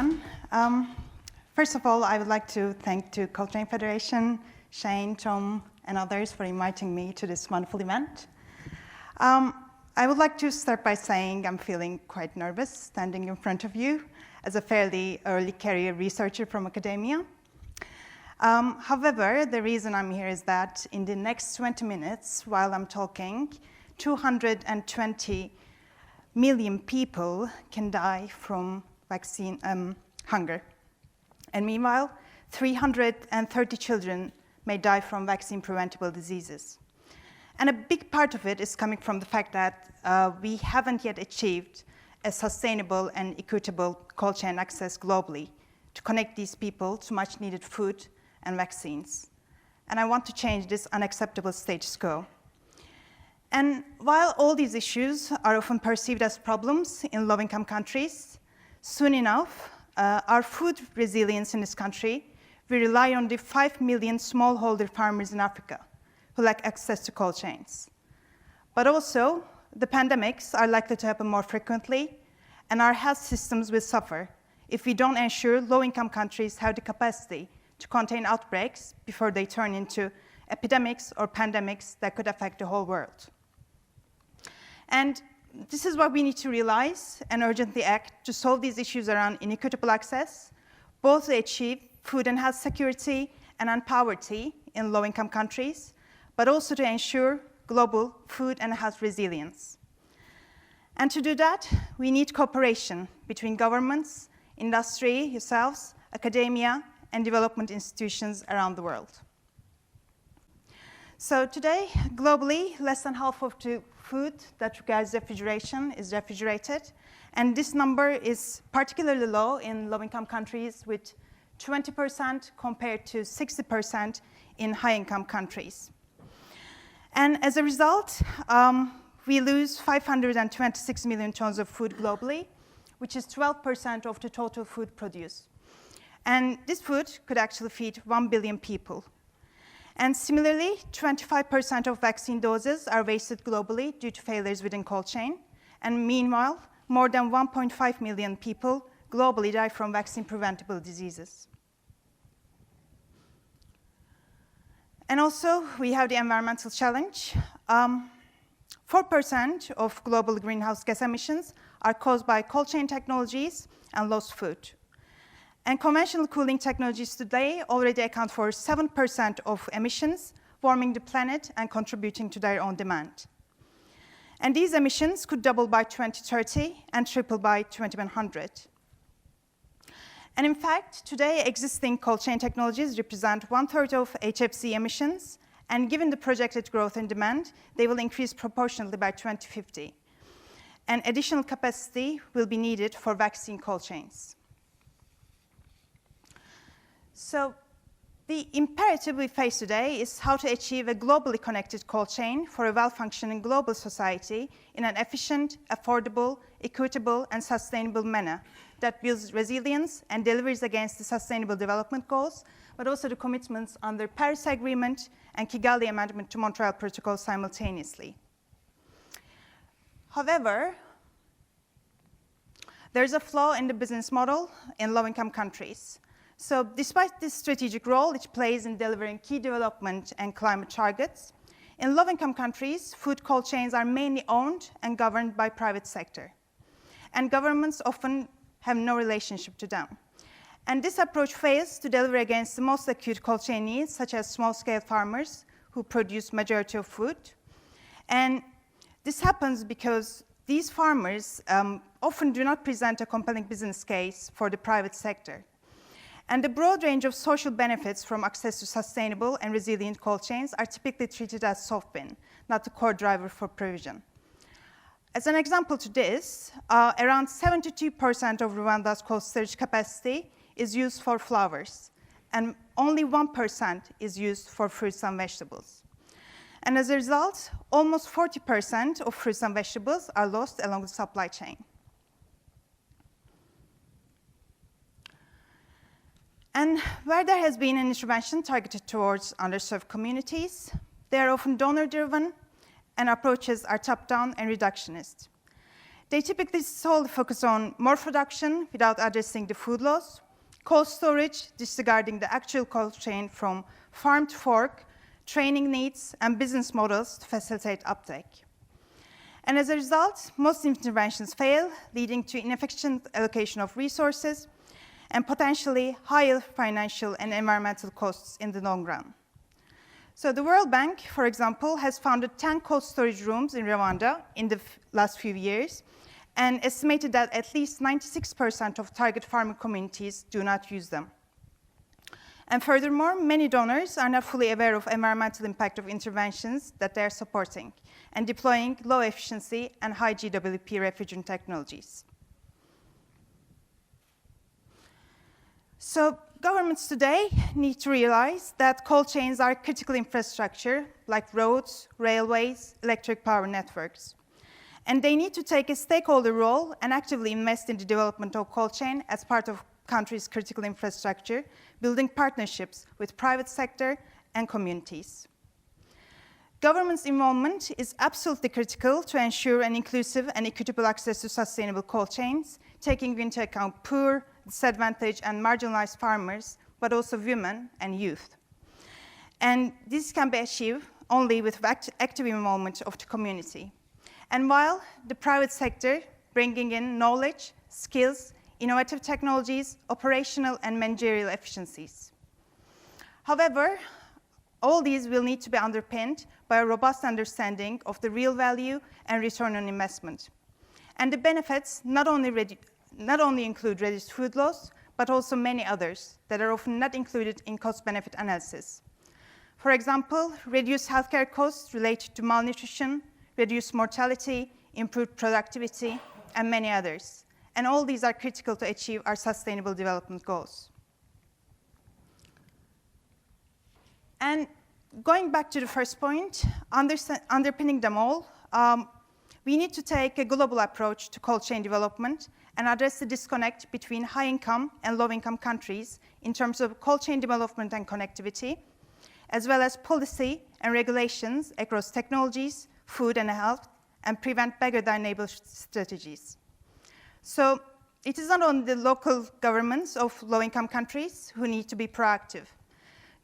everyone. First of all, I would like to thank the Cold Chain Federation, Sayin, Tom, and others for inviting me to this wonderful event. I would like to start by saying I'm feeling quite nervous standing in front of you as a fairly early career researcher from academia. However, the reason I'm here is that in the next 20 minutes, while I'm talking, 220 million people can die from vaccine hunger. And meanwhile, 330 children may die from vaccine-preventable diseases. And a big part of it is coming from the fact that we haven't yet achieved a sustainable and equitable cold chain access globally to connect these people to much needed food and vaccines. And I want to change this unacceptable status quo. And while all these issues are often perceived as problems in low-income countries, soon enough, our food resilience in this country will rely on the 5 million smallholder farmers in Africa who lack access to cold chains. But also, the pandemics are likely to happen more frequently, and our health systems will suffer if we don't ensure low-income countries have the capacity to contain outbreaks before they turn into epidemics or pandemics that could affect the whole world. And this is what we need to realize and urgently act to solve these issues around inequitable access, both to achieve food and health security and end poverty in low-income countries, but also to ensure global food and health resilience. And to do that, we need cooperation between governments, industry, yourselves, academia, and development institutions around the world. So today, globally, less than half of the food that requires refrigeration is refrigerated, and this number is particularly low in low-income countries with 20% compared to 60% in high-income countries. And as a result, we lose 526 million tons of food globally, which is 12% of the total food produced. And this food could actually feed 1 billion people. And similarly, 25% of vaccine doses are wasted globally due to failures within cold chain. And meanwhile, more than 1.5 million people globally die from vaccine-preventable diseases. And also, we have the environmental challenge. 4% of global greenhouse gas emissions are caused by cold chain technologies and lost food. And conventional cooling technologies today already account for 7% of emissions, warming the planet and contributing to their own demand. And these emissions could double by 2030 and triple by 2100. And in fact, today, existing cold chain technologies represent 1/3 of HFC emissions, and given the projected growth in demand, they will increase proportionally by 2050. And additional capacity will be needed for vaccine cold chains. So the imperative we face today is how to achieve a globally connected cold chain for a well-functioning global society in an efficient, affordable, equitable, and sustainable manner that builds resilience and delivers against the Sustainable Development Goals, but also the commitments under Paris Agreement and Kigali Amendment to Montreal Protocol simultaneously. However, there's a flaw in the business model in low-income countries. So despite this strategic role it plays in delivering key development and climate targets, in low-income countries, food cold chains are mainly owned and governed by private sector. And governments often have no relationship to them. And this approach fails to deliver against the most acute cold chain needs, such as small-scale farmers who produce majority of food. And this happens because these farmers often do not present a compelling business case for the private sector. And the broad range of social benefits from access to sustainable and resilient cold chains are typically treated as soft bin, not the core driver for provision. As an example to this, around 72% of Rwanda's cold storage capacity is used for flowers, and only 1% is used for fruits and vegetables. And as a result, almost 40% of fruits and vegetables are lost along the supply chain. And where there has been an intervention targeted towards underserved communities, they are often donor-driven, and approaches are top-down and reductionist. They typically solely focus on more production without addressing the food loss, cold storage, disregarding the actual cold chain from farm to fork, training needs, and business models to facilitate uptake. And as a result, most interventions fail, leading to inefficient allocation of resources and potentially higher financial and environmental costs in the long run. So the World Bank, for example, has founded 10 cold storage rooms in Rwanda in the last few years, and estimated that at least 96% of target farming communities do not use them. And furthermore, many donors are not fully aware of environmental impact of interventions that they are supporting and deploying low efficiency and high GWP refrigerant technologies. So governments today need to realize that cold chains are critical infrastructure like roads, railways, electric power networks. And they need to take a stakeholder role and actively invest in the development of cold chain as part of country's critical infrastructure, building partnerships with private sector and communities. Government's involvement is absolutely critical to ensure an inclusive and equitable access to sustainable cold chains, taking into account poor, disadvantaged, and marginalized farmers, but also women and youth. And this can be achieved only with active involvement of the community. And while the private sector bringing in knowledge, skills, innovative technologies, operational and managerial efficiencies. However, all these will need to be underpinned by a robust understanding of the real value and return on investment. And the benefits not only include reduced food loss, but also many others that are often not included in cost-benefit analysis. For example, reduced healthcare costs related to malnutrition, reduced mortality, improved productivity, and many others. And all these are critical to achieve our sustainable development goals. And going back to the first point, underpinning them all, we need to take a global approach to cold chain development and address the disconnect between high-income and low-income countries in terms of cold chain development and connectivity, as well as policy and regulations across technologies, food and health, and prevent beggar-thy-neighbor strategies. So it is not only the local governments of low-income countries who need to be proactive.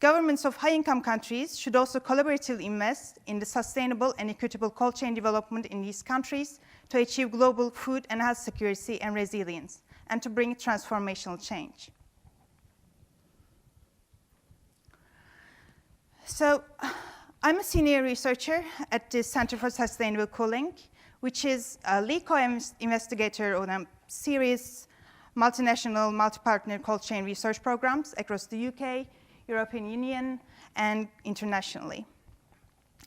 Governments of high-income countries should also collaboratively invest in the sustainable and equitable cold chain development in these countries to achieve global food and health security and resilience, and to bring transformational change. So I'm a senior researcher at the Center for Sustainable Cooling, which is a lead co-investigator on a series multinational, multi-partner cold chain research programs across the UK, European Union, and internationally.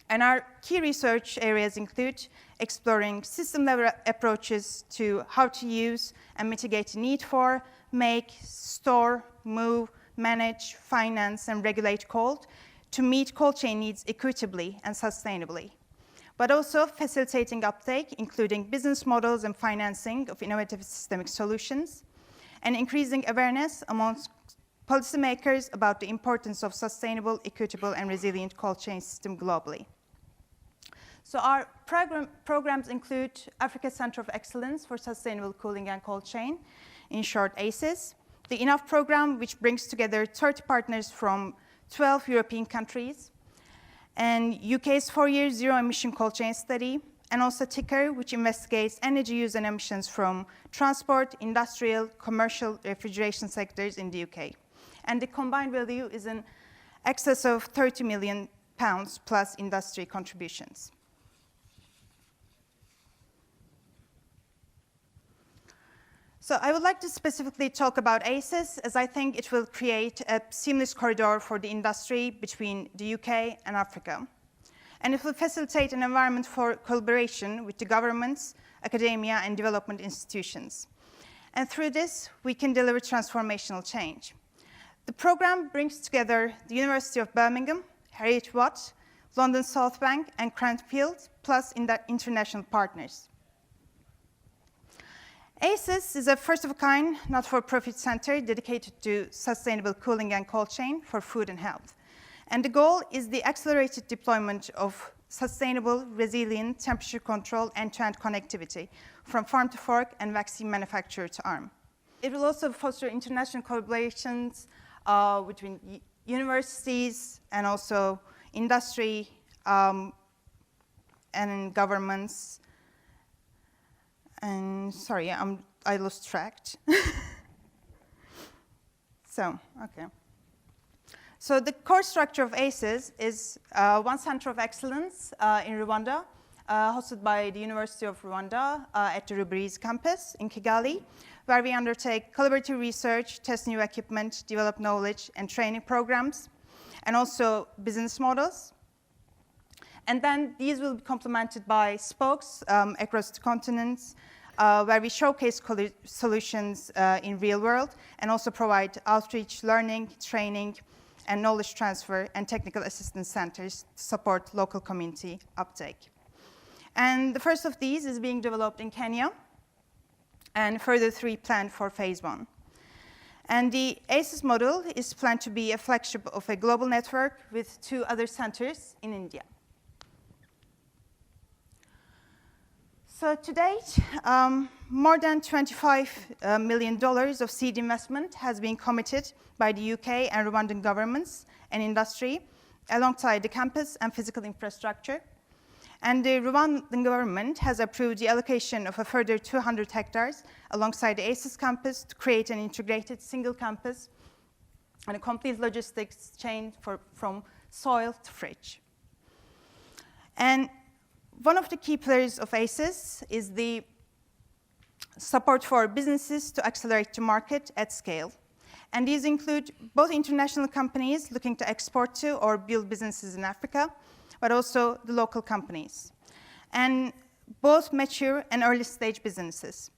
And our key research areas include exploring system-level approaches to how to use and mitigate the need for, make, store, move, manage, finance, and regulate cold to meet cold chain needs equitably and sustainably, but also facilitating uptake, including business models and financing of innovative systemic solutions, and increasing awareness amongst policymakers about the importance of sustainable, equitable, and resilient cold chain system globally. So our programs include Africa Center of Excellence for Sustainable Cooling and Cold Chain, in short ACES, the ENOUGH program, which brings together 30 partners from 12 European countries, and UK's 4-year zero-emission cold chain study, and also TICKER, which investigates energy use and emissions from transport, industrial, commercial, refrigeration sectors in the UK. And the combined value is in excess of £30 million plus industry contributions. So I would like to specifically talk about ACES, as I think it will create a seamless corridor for the industry between the UK and Africa. And it will facilitate an environment for collaboration with the governments, academia, and development institutions. And through this, we can deliver transformational change. The program brings together the University of Birmingham, Heriot Watt, London South Bank, and Cranfield, plus international partners. ACES is a first-of-a-kind, not-for-profit center dedicated to sustainable cooling and cold chain for food and health. And the goal is the accelerated deployment of sustainable, resilient, temperature-controlled, end-to-end connectivity from farm to fork and vaccine manufacturer to arm. It will also foster international collaborations between universities and also industry and governments. And sorry, I lost track. So the core structure of ACES is one center of excellence in Rwanda, hosted by the University of Rwanda at the Rubirizi campus in Kigali, where we undertake collaborative research, test new equipment, develop knowledge and training programs, and also business models. And then these will be complemented by spokes across the continents, where we showcase solutions in real world and also provide outreach, learning, training, and knowledge transfer and technical assistance centers to support local community uptake. And the first of these is being developed in Kenya, and further 3 planned for phase 1. And the ACES model is planned to be a flagship of a global network with 2 other centers in India. So to date, more than $25 million of seed investment has been committed by the UK and Rwandan governments and industry alongside the campus and physical infrastructure. And the Rwandan government has approved the allocation of a further 200 hectares alongside the ACES campus to create an integrated single campus and a complete logistics chain from soil to fridge. And one of the key pillars of ACES is the support for businesses to accelerate to market at scale. And these include both international companies looking to export to or build businesses in Africa, but also the local companies, and both mature and early stage businesses.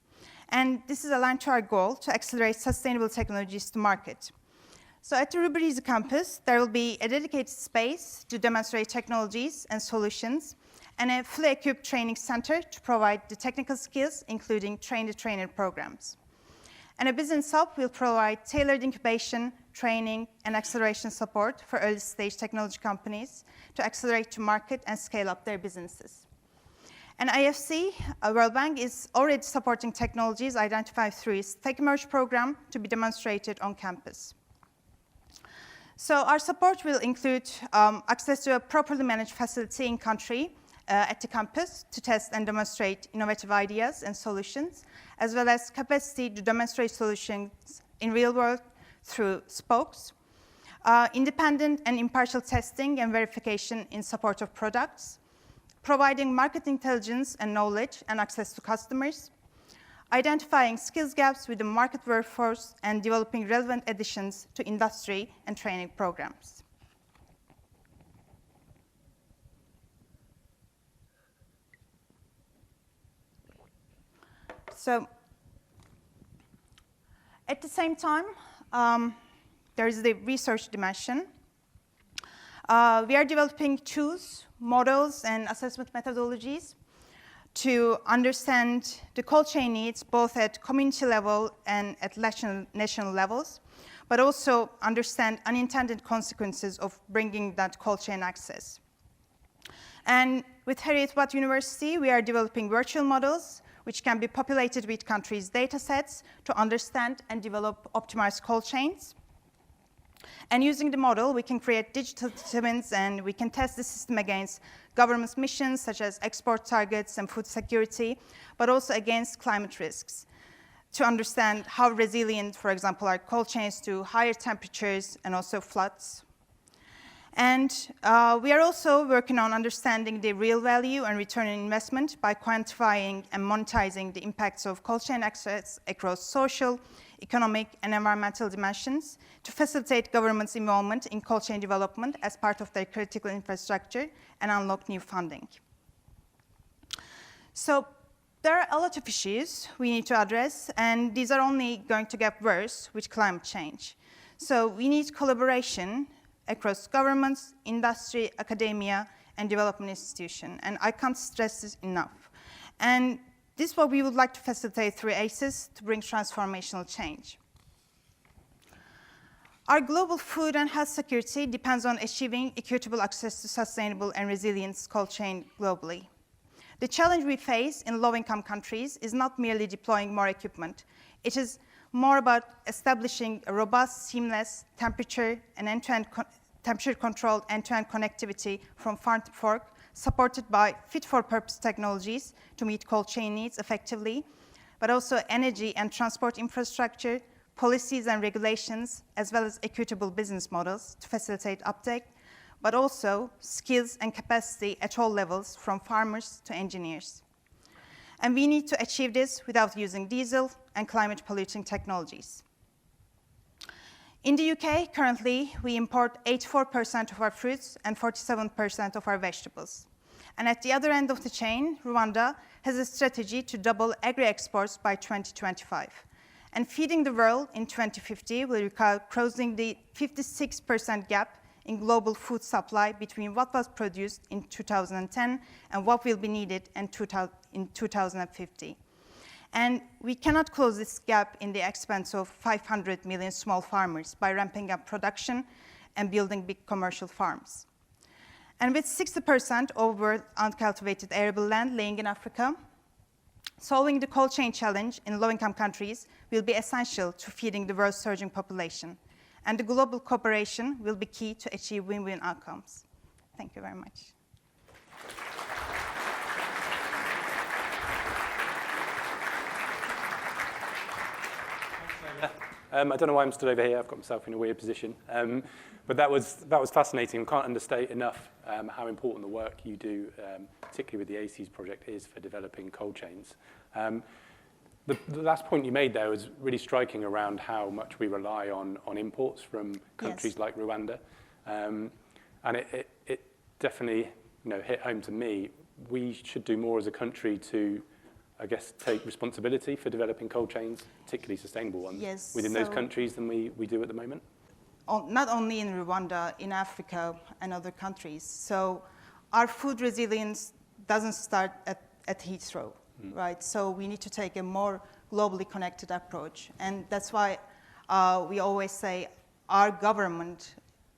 And this is aligned to our goal to accelerate sustainable technologies to market. So at the Rubirizi campus, there will be a dedicated space to demonstrate technologies and solutions, and a fully equipped training center to provide the technical skills, including train-the-trainer programs. And a business hub will provide tailored incubation, training, and acceleration support for early-stage technology companies to accelerate to market and scale up their businesses. And IFC, World Bank, is already supporting technologies identified through its Tech Emerge program to be demonstrated on campus. So our support will include access to a properly managed facility in country at the campus to test and demonstrate innovative ideas and solutions, as well as capacity to demonstrate solutions in real world through spokes, independent and impartial testing and verification in support of products, providing market intelligence and knowledge and access to customers, identifying skills gaps with the market workforce, and developing relevant additions to industry and training programs. So at the same time, there is the research dimension. We are developing tools, models, and assessment methodologies to understand the cold chain needs both at community level and at national levels, but also understand unintended consequences of bringing that cold chain access. And with Heriot-Watt University, we are developing virtual models which can be populated with countries' data sets to understand and develop optimized cold chains. And using the model, we can create digital twins, and we can test the system against government's missions, such as export targets and food security, but also against climate risks, to understand how resilient, for example, are cold chains to higher temperatures and also floods. And we are also working on understanding the real value and return on investment by quantifying and monetizing the impacts of cold chain access across social, economic, and environmental dimensions to facilitate government's involvement in cold chain development as part of their critical infrastructure and unlock new funding. So there are a lot of issues we need to address, and these are only going to get worse with climate change. So we need collaboration across governments, industry, academia, and development institutions. And I can't stress this enough. And this is what we would like to facilitate through ACES to bring transformational change. Our global food and health security depends on achieving equitable access to sustainable and resilient cold chain globally. The challenge we face in low-income countries is not merely deploying more equipment. It is more about establishing a robust, seamless, temperature-controlled end-to-end connectivity from farm to fork, supported by fit-for-purpose technologies to meet cold chain needs effectively, but also energy and transport infrastructure, policies and regulations, as well as equitable business models to facilitate uptake, but also skills and capacity at all levels, from farmers to engineers. And we need to achieve this without using diesel and climate-polluting technologies. In the UK, currently, we import 84% of our fruits and 47% of our vegetables. And at the other end of the chain, Rwanda has a strategy to double agri-exports by 2025. And feeding the world in 2050 will require closing the 56% gap in global food supply between what was produced in 2010 and what will be needed in 2050. And we cannot close this gap in the expense of 500 million small farmers by ramping up production and building big commercial farms. And with 60% over uncultivated arable land laying in Africa, solving the cold chain challenge in low-income countries will be essential to feeding the world's surging population. And the global cooperation will be key to achieve win-win outcomes. Thank you very much. I don't know why I'm stood over here. I've got myself in a weird position. But that was fascinating. I can't understate enough how important the work you do, particularly with the ACES project, is for developing cold chains. The last point you made there was really striking around how much we rely on imports from countries like Rwanda. And it definitely hit home to me. We should do more as a country to, I guess, take responsibility for developing cold chains, particularly sustainable ones, within those countries than we do at the moment. Not only in Rwanda, in Africa and other countries. So our food resilience doesn't start at Heathrow, right? So we need to take a more globally connected approach. And that's why we always say our government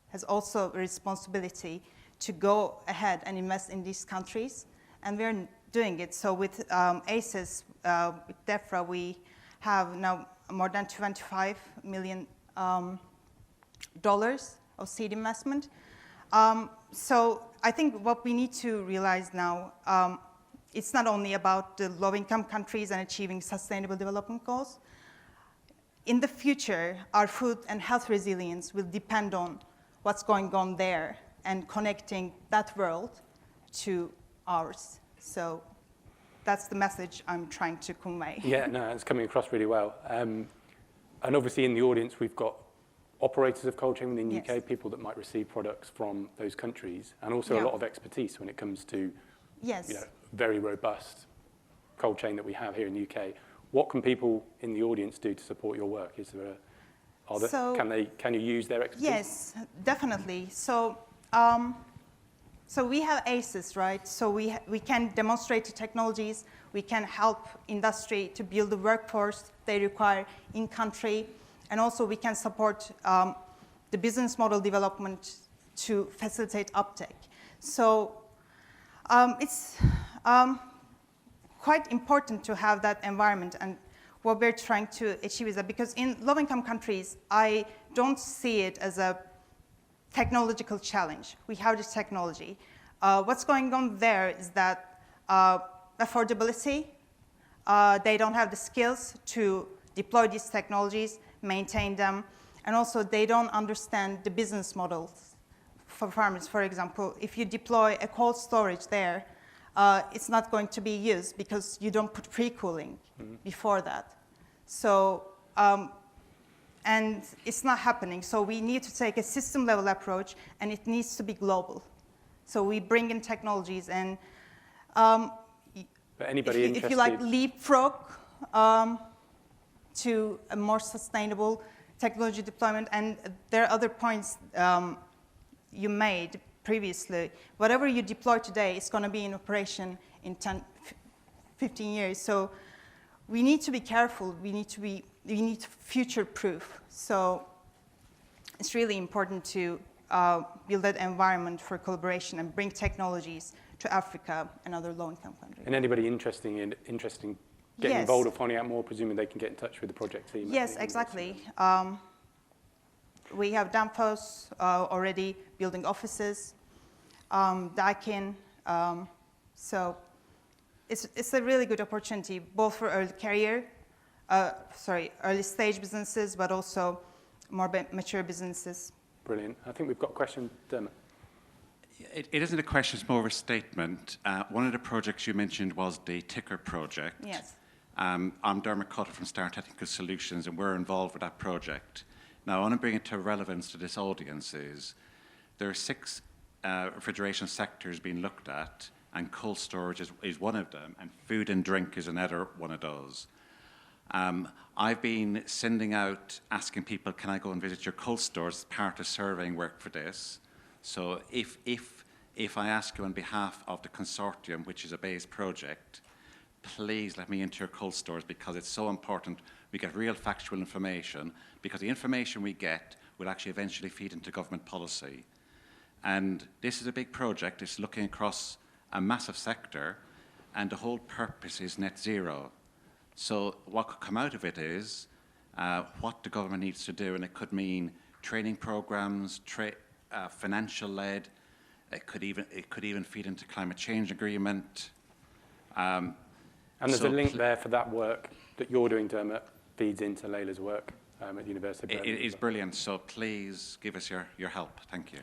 has also a responsibility to go ahead and invest in these countries. And we're doing it. So with ACES, with DEFRA, we have now more than $25 million of seed investment. So I think what we need to realize now, it's not only about the low-income countries and achieving sustainable development goals. In the future, our food and health resilience will depend on what's going on there and connecting that world to ours. So that's the message I'm trying to convey. Yeah, no, it's coming across really well. And obviously in the audience, we've got operators of cold chain within the UK, people that might receive products from those countries, and also a lot of expertise when it comes to very robust cold chain that we have here in the UK. What can people in the audience do to support your work? Is there can you use their expertise? Yes, definitely. So we have ACES, right? So we can demonstrate the technologies. We can help industry to build the workforce they require in country. And also we can support the business model development to facilitate uptake. So it's quite important to have that environment. And what we're trying to achieve is that, because in low-income countries, I don't see it as a technological challenge. We have this technology. What's going on there is that affordability, they don't have the skills to deploy these technologies, maintain them, and also they don't understand the business models for farmers. For example, if you deploy a cold storage there, it's not going to be used because you don't put pre-cooling before that. So, and it's not happening. So we need to take a system-level approach, and it needs to be global. So we bring in technologies, and but anybody if you like leapfrog to a more sustainable technology deployment. And there are other points you made previously. Whatever you deploy today is going to be in operation in 10, 15 years. So we need to be careful. We need to future-proof. So it's really important to build that environment for collaboration and bring technologies to Africa and other low-income countries. And anybody interested in getting Yes. involved or finding out more, presumably they can get in touch with the project team. Yes, exactly. We have Danfoss already building offices, Daikin, so it's a really good opportunity both for early stage businesses, but also more mature businesses. Brilliant. I think we've got a question, Dermot. It isn't a question, it's more of a statement. One of the projects you mentioned was the Ticker project. Yes. I'm Dermot Cutter from Star Technical Solutions, and we're involved with that project. Now, I want to bring it to relevance to this audience is there are 6 refrigeration sectors being looked at, and cold storage is one of them, and food and drink is another one of those. I've been sending out, asking people, can I go and visit your cold stores as part of surveying work for this? So if I ask you on behalf of the consortium, which is a BASE project, please let me into your cold stores because it's so important we get real factual information, because the information we get will actually eventually feed into government policy. And this is a big project. It's looking across a massive sector, and the whole purpose is net zero. So what could come out of it is what the government needs to do, and it could mean training programs, financial-led. It could even feed into climate change agreement. And there's a link there for that work that you're doing, Dermot, feeds into Leyla's work at the University of Birmingham. It is brilliant, so please give us your help. Thank you.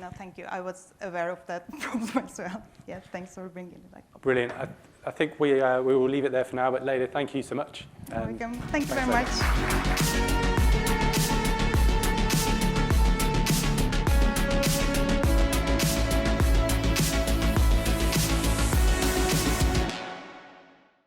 No, thank you. I was aware of that problem as well. Yeah, thanks for bringing it back. Brilliant. I think we will leave it there for now, but Leyla, thank you so much. You're welcome. Thank you very much.